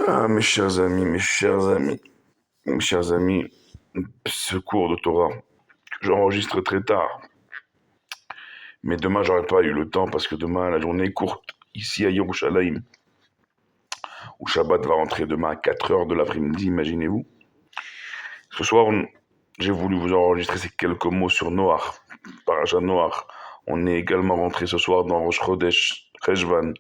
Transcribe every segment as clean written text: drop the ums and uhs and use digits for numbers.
Ah, mes chers amis, ce cours de Torah, que j'enregistre très tard. Mais demain, j'aurai pas eu le temps parce que demain, la journée est courte. Ici à Yerushalayim, où Shabbat va rentrer demain à 4 heures de l'après-midi, imaginez-vous. Ce soir, j'ai voulu vous enregistrer ces quelques mots sur Noach, Parashat Noach. On est également rentré ce soir dans Rosh Chodesh Cheshvan.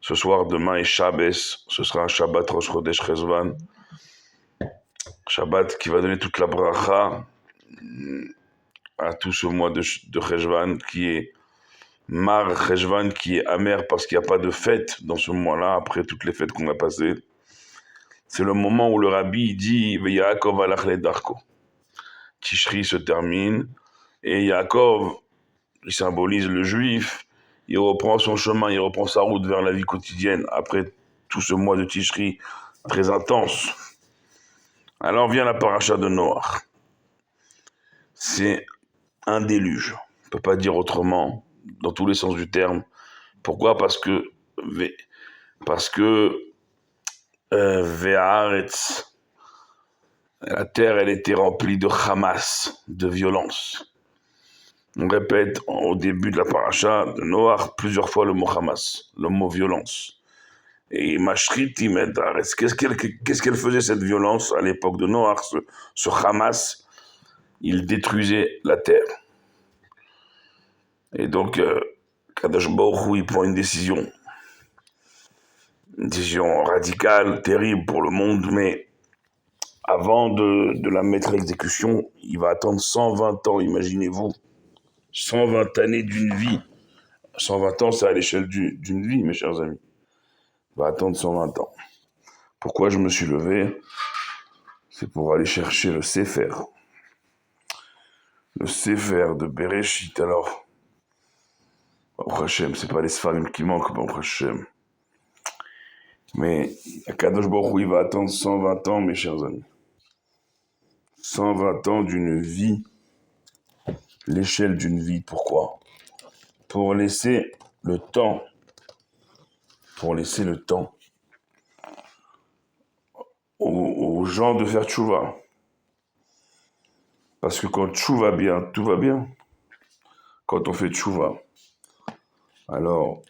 Ce soir, demain est Shabbos. Ce sera un Shabbat Rosh Chodesh Cheshvan. Shabbat qui va donner toute la bracha à tout ce mois de Cheshvan qui est Mar Cheshvan, qui est amer parce qu'il n'y a pas de fête dans ce mois-là, après toutes les fêtes qu'on a passées. C'est le moment où le rabbi dit Yaakov alach ledarko. Tishri se termine et Yaakov, il symbolise le juif, il reprend son chemin, il reprend sa route vers la vie quotidienne après tout ce mois de Tishri très intense. Alors vient la paracha de Noach. C'est un déluge, on ne peut pas dire autrement, dans tous les sens du terme. Pourquoi? Parce que Ve'aretz, la terre, elle était remplie de Hamas, de violence. On répète au début de la paracha de Noach plusieurs fois le mot Hamas, le mot violence. Et Mashriti Medaretz, qu'est-ce qu'elle faisait cette violence à l'époque de Noach, ce Hamas? Il détruisait la terre. Et donc, Kadosh Baruch Hu, il prend une décision radicale, terrible pour le monde, mais avant de la mettre à l'exécution, il va attendre 120 ans, imaginez-vous. 120 années d'une vie. 120 ans, c'est à l'échelle d'une vie, mes chers amis. Il va attendre 120 ans. Pourquoi je me suis levé? C'est pour aller chercher le Sefer. Le Sefer de Bereshit. Alors, Baruch Hashem, c'est pas les Sfarim qui manquent, Baruch Hashem. Mais Kadosh Baruch Hu, il va attendre 120 ans, mes chers amis. 120 ans d'une vie, l'échelle d'une vie. Pourquoi? Pour laisser le temps aux gens de faire tchouva. Parce que quand tchouva bien, tout va bien. Quand on fait tchouva, alors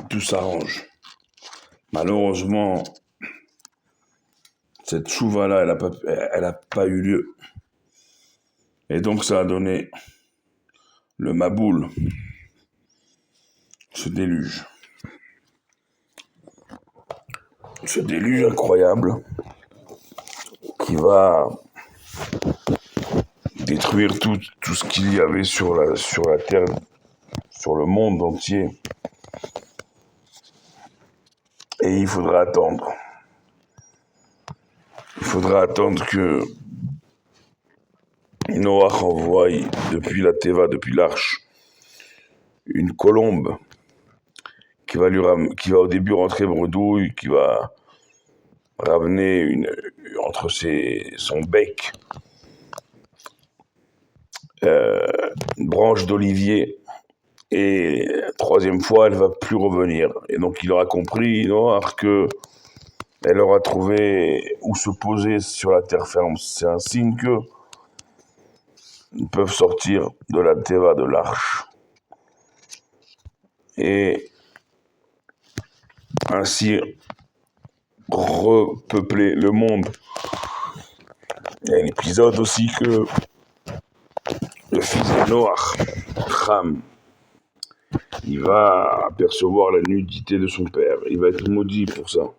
tout s'arrange. Malheureusement, cette tchouva-là, elle a pas eu lieu. Et donc ça a donné le Maboul, ce déluge. Ce déluge incroyable qui va détruire tout ce qu'il y avait sur la terre, sur le monde entier. Et il faudra attendre. Il faudra attendre que Noach envoie depuis la Teva, depuis l'arche, une colombe qui va au début rentrer bredouille, qui va ramener entre son bec une branche d'olivier. Et la troisième fois, elle va plus revenir. Et donc il aura compris, Noach, que elle aura trouvé où se poser sur la terre ferme. C'est un signe que ils peuvent sortir de la Teva, de l'arche. Et ainsi repeupler le monde. Il y a un épisode aussi que le fils de Noach, Ham, il va apercevoir la nudité de son père. Il va être maudit pour ça.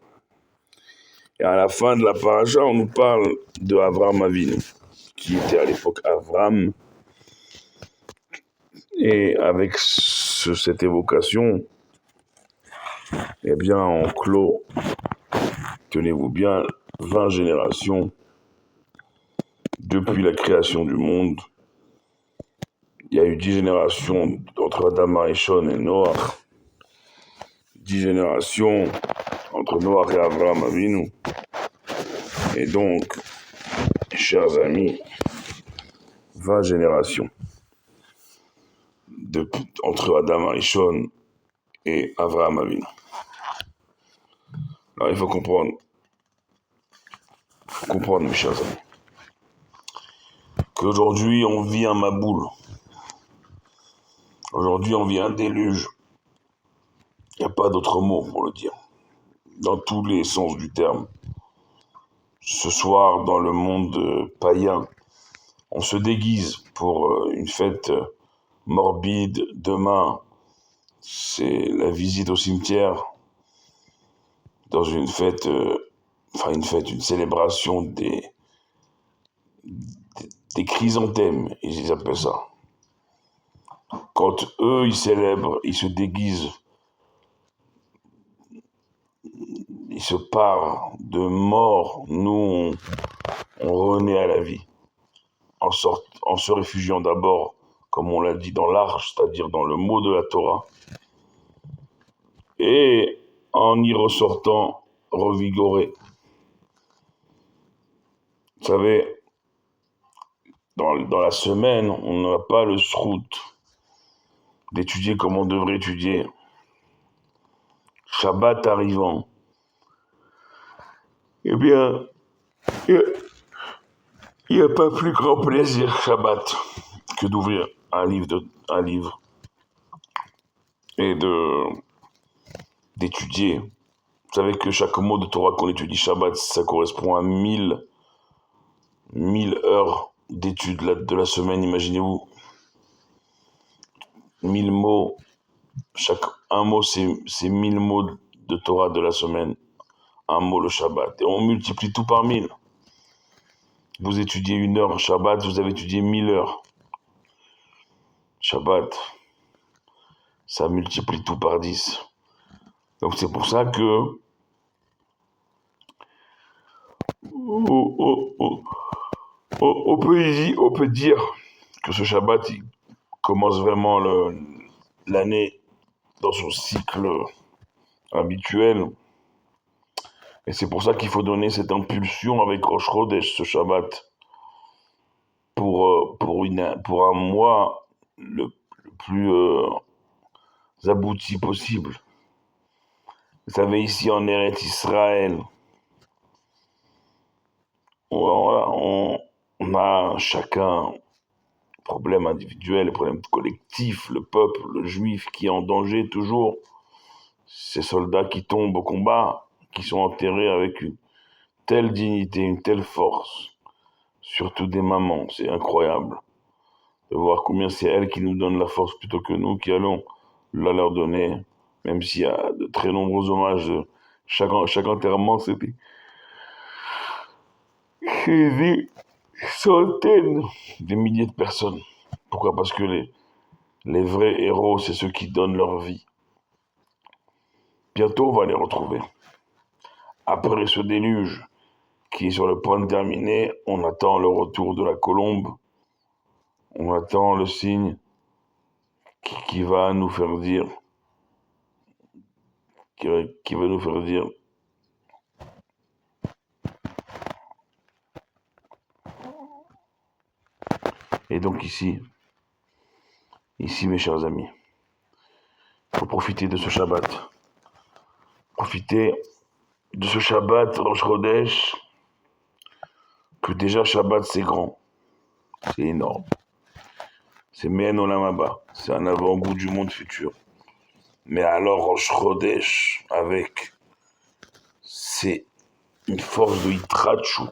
Et à la fin de la paracha, on nous parle de Avram Avinu, qui était à l'époque Avram. Et avec cette évocation, eh bien, on clôt, tenez-vous bien, 20 générations depuis la création du monde. Il y a eu 10 générations entre Adam Arishon et Noach. 10 générations entre Noach et Avram Avinu. Et donc, chers amis, 20 générations entre Adam Arishon et Avram Avinu. Alors, il faut comprendre, mes chers amis, qu'aujourd'hui, on vit un maboule. Aujourd'hui, on vit un déluge. Il n'y a pas d'autre mot pour le dire. Dans tous les sens du terme. Ce soir, dans le monde païen, on se déguise pour une fête morbide. Demain, c'est la visite au cimetière dans une célébration des chrysanthèmes, ils appellent ça. Quand eux, ils célèbrent, ils se déguisent, ils se parent de mort, nous, on renaît à la vie, en se réfugiant d'abord, comme on l'a dit, dans l'arche, c'est-à-dire dans le mot de la Torah, et en y ressortant revigoré. Vous savez, dans la semaine, on n'a pas le srout d'étudier comme on devrait étudier. Shabbat arrivant, eh bien, il n'y a pas plus grand plaisir Shabbat que d'ouvrir un livre et d'étudier. Vous savez que chaque mot de Torah qu'on étudie Shabbat, ça correspond à 1000 heures d'études de la semaine, imaginez-vous. 1000 mots, un mot c'est 1000 mots de Torah de la semaine, un mot le Shabbat. Et on multiplie tout par 1000. Vous étudiez 1 heure Shabbat, vous avez étudié 1000 heures. Shabbat, ça multiplie tout par 10. Donc c'est pour ça que on peut dire que ce Shabbat il commence vraiment l'année dans son cycle habituel. Et c'est pour ça qu'il faut donner cette impulsion avec Rosh Chodesh, ce Shabbat, pour un mois le plus abouti possible. Vous savez, ici en Eretz Israël, on a chacun problème individuel, problème collectif, le peuple, le juif qui est en danger toujours, ces soldats qui tombent au combat, qui sont enterrés avec une telle dignité, une telle force, surtout des mamans, c'est incroyable de voir combien c'est elles qui nous donnent la force plutôt que nous qui allons la leur donner, même s'il y a de très nombreux hommages, chaque enterrement c'était des centaines, des milliers de personnes. Pourquoi? Parce que les vrais héros, c'est ceux qui donnent leur vie. Bientôt, on va les retrouver. Après ce déluge qui est sur le point de terminer, on attend le retour de la colombe. On attend le signe qui va nous faire dire, qui va nous faire dire. Et donc ici, mes chers amis, il faut profiter de ce Shabbat. Profiter de ce Shabbat Rosh Chodesh, que déjà Shabbat c'est grand, c'est énorme. C'est Me'en Olam Haba, c'est un avant-goût du monde futur. Mais alors Rosh Chodesh, c'est une force de Hitrachut,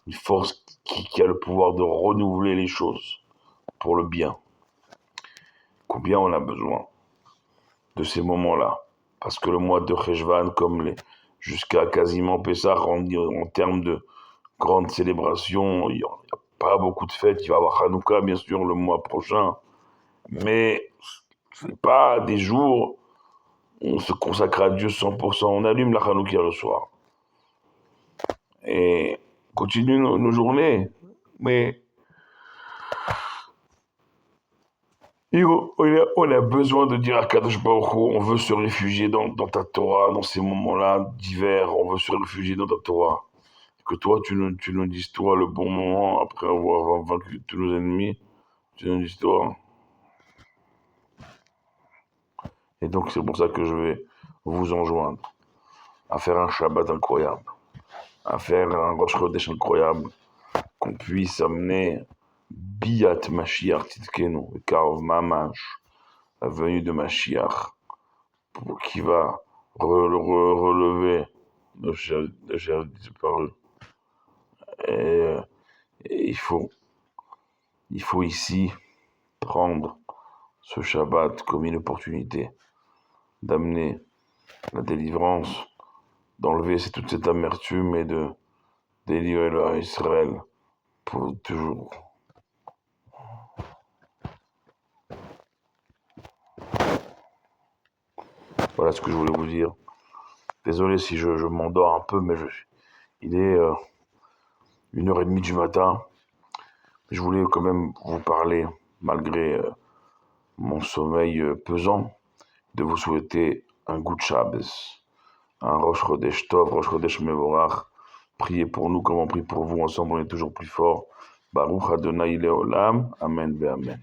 une force qui a le pouvoir de renouveler les choses pour le bien. Combien on a besoin de ces moments-là. Parce que le mois de Cheshvan, jusqu'à quasiment Pessah, en termes de grandes célébrations, il n'y a pas beaucoup de fêtes. Il va y avoir Hanouka, bien sûr, le mois prochain. Mais ce n'est pas des jours où on se consacre à Dieu 100%. On allume la Hanouka le soir. Et on continue nos journées. Mais on a besoin de dire à Kadosh Baruch Hu, on veut se réfugier dans ta Torah, dans ces moments-là d'hiver, on veut se réfugier dans ta Torah. Que toi, tu nous dises, toi, le bon moment, après avoir vaincu tous nos ennemis, tu nous dises, toi. Et donc, c'est pour ça que je vais vous enjoindre à faire un Shabbat incroyable, à faire un Rosh Chodesh incroyable, qu'on puisse amener Biat Mashiach Tzidkenu, Karov Mamash, la venue de Mashiach, qui va relever nos chers disparus. Et, et il faut ici prendre ce Shabbat comme une opportunité d'amener la délivrance, d'enlever toute cette amertume et de délivrer le Israël pour toujours. Voilà ce que je voulais vous dire. Désolé si je m'endors un peu, mais il est 1h30 du matin. Je voulais quand même vous parler, malgré mon sommeil pesant, de vous souhaiter un Good Shabbos, un Rosh Chodesh Tov, Rosh Chodesh Mevorach. Priez pour nous comme on prie pour vous. Ensemble, on est toujours plus fort. Baruch Adonai Leolam. Amen ve Amen.